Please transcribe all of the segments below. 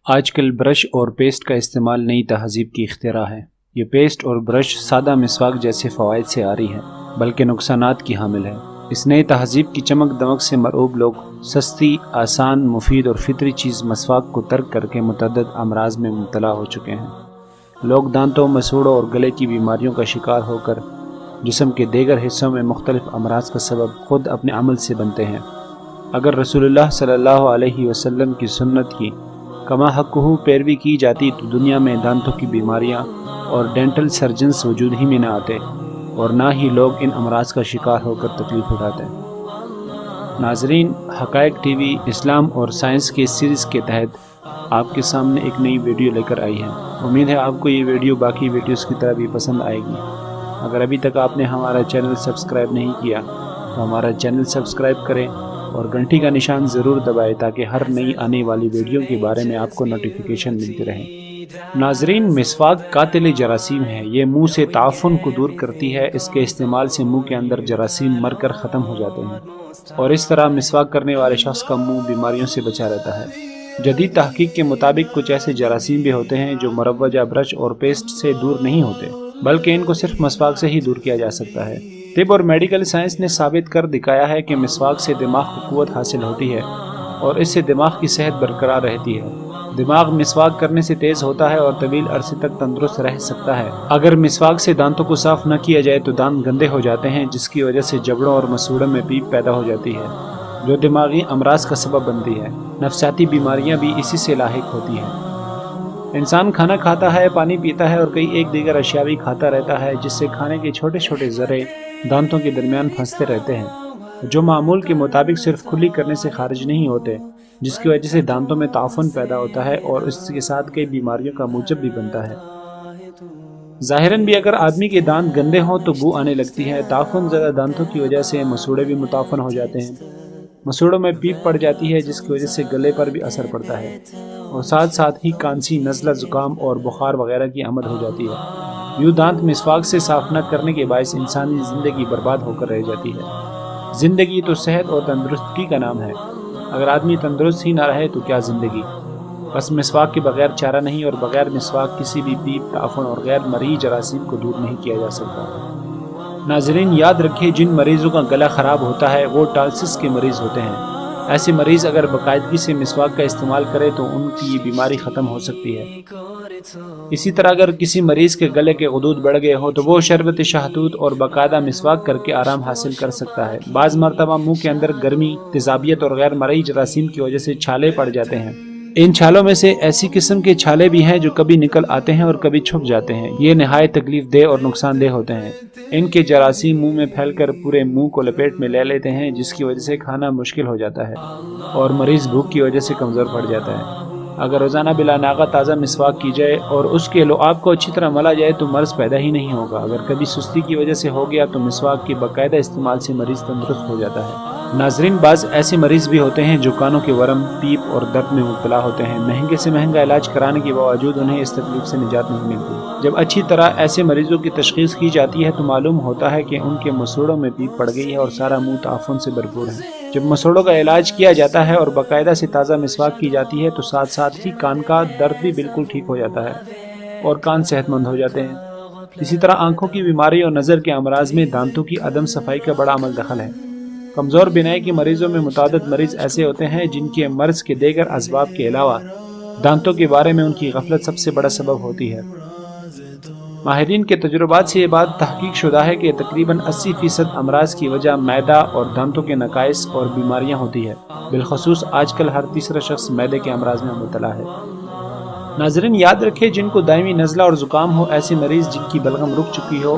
آج کل برش اور پیسٹ کا استعمال نئی تہذیب کی اختراع ہے۔ یہ پیسٹ اور برش سادہ مسواک جیسے فوائد سے آ رہی ہے، بلکہ نقصانات کی حامل ہے۔ اس نئی تہذیب کی چمک دمک سے مرعوب لوگ سستی، آسان، مفید اور فطری چیز مسواک کو ترک کر کے متعدد امراض میں مبتلا ہو چکے ہیں۔ لوگ دانتوں، مسوڑوں اور گلے کی بیماریوں کا شکار ہو کر جسم کے دیگر حصوں میں مختلف امراض کا سبب خود اپنے عمل سے بنتے ہیں۔ اگر رسول اللہ صلی اللہ علیہ وسلم کی سنت کی کما حقہ پیروی کی جاتی تو دنیا میں دانتوں کی بیماریاں اور ڈینٹل سرجنز وجود ہی میں نہ آتے، اور نہ ہی لوگ ان امراض کا شکار ہو کر تکلیف اٹھاتے۔ ناظرین، حقائق ٹی وی اسلام اور سائنس کے سیریز کے تحت آپ کے سامنے ایک نئی ویڈیو لے کر آئی ہے۔ امید ہے آپ کو یہ ویڈیو باقی ویڈیوز کی طرح بھی پسند آئے گی۔ اگر ابھی تک آپ نے ہمارا چینل سبسکرائب نہیں کیا تو ہمارا چینل سبسکرائب کریں اور گھنٹی کا نشان ضرور دبائیں تاکہ ہر نئی آنے والی ویڈیو کے بارے میں آپ کو نوٹیفیکیشن ملتی رہے۔ ناظرین، مسواک قاتل جراثیم ہے۔ یہ منہ سے تعفن کو دور کرتی ہے۔ اس کے استعمال سے منہ کے اندر جراثیم مر کر ختم ہو جاتے ہیں اور اس طرح مسواک کرنے والے شخص کا منہ بیماریوں سے بچا رہتا ہے۔ جدید تحقیق کے مطابق کچھ ایسے جراثیم بھی ہوتے ہیں جو مروجہ برش اور پیسٹ سے دور نہیں ہوتے، بلکہ ان کو صرف مسواک سے ہی دور کیا جا سکتا ہے۔ طب اور میڈیکل سائنس نے ثابت کر دکھایا ہے کہ مسواک سے دماغ کو قوت حاصل ہوتی ہے اور اس سے دماغ کی صحت برقرار رہتی ہے۔ دماغ مسواک کرنے سے تیز ہوتا ہے اور طویل عرصے تک تندرست رہ سکتا ہے۔ اگر مسواک سے دانتوں کو صاف نہ کیا جائے تو دانت گندے ہو جاتے ہیں، جس کی وجہ سے جبڑوں اور مسوڑوں میں پیپ پیدا ہو جاتی ہے جو دماغی امراض کا سبب بنتی ہے۔ نفسیاتی بیماریاں بھی اسی سے لاحق ہوتی ہیں۔ انسان کھانا کھاتا ہے، پانی پیتا ہے اور کئی ایک دیگر اشیاء بھی کھاتا رہتا ہے، جس سے کھانے کے چھوٹے چھوٹے ذرے دانتوں کے درمیان پھنستے رہتے ہیں، جو معمول کے مطابق صرف کھلی کرنے سے خارج نہیں ہوتے، جس کی وجہ سے دانتوں میں تعفن پیدا ہوتا ہے اور اس کے ساتھ کئی بیماریوں کا موجب بھی بنتا ہے۔ ظاہراً بھی اگر آدمی کے دانت گندے ہوں تو بو آنے لگتی ہے۔ تعفن زدہ دانتوں کی وجہ سے مسوڑے بھی متعفن ہو جاتے ہیں، مسوڑوں میں پیپ پڑ جاتی ہے جس کی وجہ سے گلے پر بھی اثر پڑتا ہے اور ساتھ ساتھ ہی کھانسی، نزلہ، زکام اور بخار وغیرہ کی آمد ہو جاتی ہے۔ یوں دانت مسواک سے صاف نہ کرنے کے باعث انسانی زندگی برباد ہو کر رہ جاتی ہے۔ زندگی تو صحت اور تندرستی کا نام ہے۔ اگر آدمی تندرست ہی نہ رہے تو کیا زندگی؟ بس مسواک کے بغیر چارہ نہیں، اور بغیر مسواک کسی بھی پیپ، تعفن اور غیر مرئی جراثیم کو دور نہیں کیا جا سکتا۔ ناظرین، یاد رکھیں، جن مریضوں کا گلا خراب ہوتا ہے وہ ٹالسس کے مریض ہوتے ہیں۔ ایسے مریض اگر باقاعدگی سے مسواک کا استعمال کرے تو ان کی یہ بیماری ختم ہو سکتی ہے۔ اسی طرح اگر کسی مریض کے گلے کے غدود بڑھ گئے ہوں تو وہ شربت شہتوت اور باقاعدہ مسواک کر کے آرام حاصل کر سکتا ہے۔ بعض مرتبہ منہ کے اندر گرمی، تیزابیت اور غیر مرئی جراثیم کی وجہ سے چھالے پڑ جاتے ہیں۔ ان چھالوں میں سے ایسی قسم کے چھالے بھی ہیں جو کبھی نکل آتے ہیں اور کبھی چھپ جاتے ہیں۔ یہ نہایت تکلیف دہ اور نقصان دہ ہوتے ہیں۔ ان کے جراثیم منہ میں پھیل کر پورے منہ کو لپیٹ میں لے لیتے ہیں، جس کی وجہ سے کھانا مشکل ہو جاتا ہے اور مریض بھوک کی وجہ سے کمزور پڑ جاتا ہے۔ اگر روزانہ بلا ناغہ تازہ مسواک کی جائے اور اس کے لعاب کو اچھی طرح ملا جائے تو مرض پیدا ہی نہیں ہوگا۔ اگر کبھی سستی کی وجہ سے ہو گیا تو مسواک کے باقاعدہ استعمال سے مریض تندرست ہو جاتا ہے۔ ناظرین، بعض ایسے مریض بھی ہوتے ہیں جو کانوں کے ورم، پیپ اور درد میں مبتلا ہوتے ہیں۔ مہنگے سے مہنگا علاج کرانے کے باوجود انہیں اس تکلیف سے نجات نہیں ملتی۔ جب اچھی طرح ایسے مریضوں کی تشخیص کی جاتی ہے تو معلوم ہوتا ہے کہ ان کے مسوڑوں میں پیپ پڑ گئی ہے اور سارا منہ تعفن سے بھرپور ہے۔ جب مسوڑوں کا علاج کیا جاتا ہے اور باقاعدہ سے تازہ مسواک کی جاتی ہے تو ساتھ ساتھ ہی کان کا درد بھی بالکل ٹھیک ہو جاتا ہے اور کان صحت مند ہو جاتے ہیں۔ اسی طرح آنکھوں کی بیماری اور نظر کے امراض میں دانتوں کی عدم صفائی کا بڑا عمل دخل ہے۔ کمزور بینائی کے مریضوں میں متعدد مریض ایسے ہوتے ہیں جن کے مرض کے دیگر اسباب کے علاوہ دانتوں کے بارے میں ان کی غفلت سب سے بڑا سبب ہوتی ہے۔ ماہرین کے تجربات سے یہ بات تحقیق شدہ ہے کہ تقریباً 80% امراض کی وجہ معدہ اور دانتوں کے نقائص اور بیماریاں ہوتی ہے۔ بالخصوص آج کل ہر تیسرا شخص معدے کے امراض میں مبتلا ہے۔ ناظرین، یاد رکھیں، جن کو دائمی نزلہ اور زکام ہو، ایسے مریض جن کی بلغم رک چکی ہو،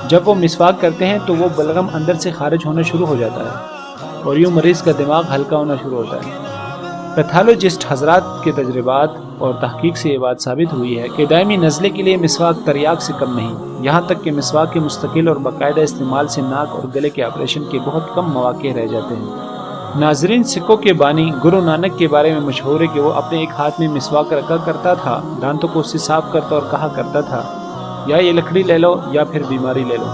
جب وہ مسواک کرتے ہیں تو وہ بلغم اندر سے خارج ہونا شروع ہو جاتا ہے اور یوں مریض کا دماغ ہلکا ہونا شروع ہوتا ہے۔ پیتھالوجسٹ حضرات کے تجربات اور تحقیق سے یہ بات ثابت ہوئی ہے کہ دائمی نزلے کے لیے مسواک تریاک سے کم نہیں، یہاں تک کہ مسواک کے مستقل اور باقاعدہ استعمال سے ناک اور گلے کے آپریشن کے بہت کم مواقع رہ جاتے ہیں۔ ناظرین، سکھوں کے بانی گرو نانک کے بارے میں مشہور ہے کہ وہ اپنے ایک ہاتھ میں مسواک رکھا کرتا تھا، دانتوں کو اس سے صاف کرتا اور کہا کرتا تھا، یا یہ لکڑی لے لو یا پھر بیماری لے لو۔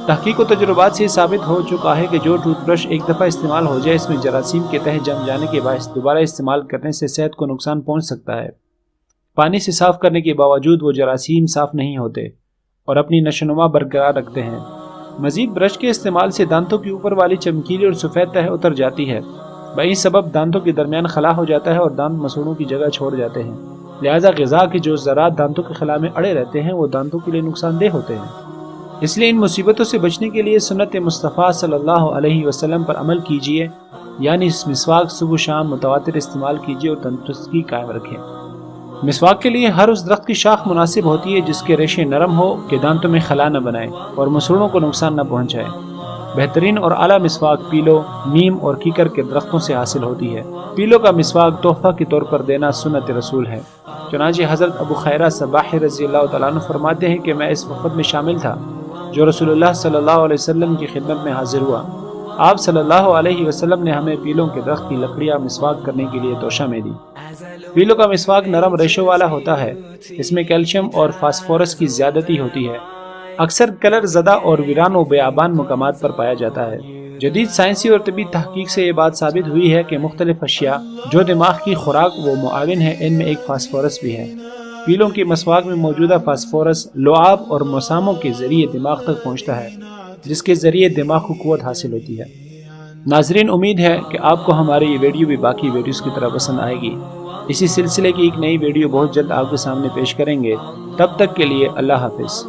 تحقیق و تجربات سے ثابت ہو چکا ہے کہ جو ٹوتھ برش ایک دفعہ استعمال ہو جائے اس میں جراثیم کے تہ جم جانے کے باعث دوبارہ استعمال کرنے سے صحت کو نقصان پہنچ سکتا ہے۔ پانی سے صاف کرنے کے باوجود وہ جراثیم صاف نہیں ہوتے اور اپنی نشو و نما برقرار رکھتے ہیں۔ مزید برش کے استعمال سے دانتوں کی اوپر والی چمکیلی اور سفید تہ اتر جاتی ہے، بہی سبب دانتوں کے درمیان خلا ہو جاتا ہے اور دانت مسوڑوں کی جگہ چھوڑ جاتے ہیں، لہذا غذا کے جو ذرات دانتوں کے خلا میں اڑے رہتے ہیں وہ دانتوں کے لیے نقصان دہ ہوتے ہیں۔ اس لیے ان مصیبتوں سے بچنے کے لیے سنت مصطفیٰ صلی اللہ علیہ وسلم پر عمل کیجیے، یعنی اس مسواک صبح و شام متواتر استعمال کیجیے اور تندرستی قائم رکھیں۔ مسواک کے لیے ہر اس درخت کی شاخ مناسب ہوتی ہے جس کے ریشے نرم ہو کہ دانتوں میں خلا نہ بنائے اور مسوڑوں کو نقصان نہ پہنچائے۔ بہترین اور اعلیٰ مسواک پیلو، نیم اور کیکر کے درختوں سے حاصل ہوتی ہے۔ پیلو کا مسواک تحفہ کے طور پر دینا سنت رسول ہے۔ چنانچہ حضرت ابو خیرہ صباحی رضی اللہ تعالیٰ عنہ فرماتے ہیں کہ میں اس وفد میں شامل تھا جو رسول اللہ صلی اللہ علیہ وسلم کی خدمت میں حاضر ہوا۔ آپ صلی اللہ علیہ وسلم نے ہمیں پیلوں کے درخت کی لکڑیاں مسواک کرنے کے لیے توشہ میں دی۔ پیلوں کا مسواک نرم ریشوں والا ہوتا ہے، اس میں کیلشیم اور فاسفورس کی زیادتی ہوتی ہے، اکثر کلر زدہ اور ویران و بیابان مقامات پر پایا جاتا ہے۔ جدید سائنسی اور طبی تحقیق سے یہ بات ثابت ہوئی ہے کہ مختلف اشیاء جو دماغ کی خوراک و معاون ہے ان میں ایک فاسفورس بھی ہے۔ پیلوں کے مسواک میں موجودہ فاسفورس لعاب اور مساموں کے ذریعے دماغ تک پہنچتا ہے، جس کے ذریعے دماغ کو قوت حاصل ہوتی ہے۔ ناظرین، امید ہے کہ آپ کو ہماری یہ ویڈیو بھی باقی ویڈیوز کی طرح پسند آئے گی۔ اسی سلسلے کی ایک نئی ویڈیو بہت جلد آپ کے سامنے پیش کریں گے۔ تب تک کے لیے اللہ حافظ۔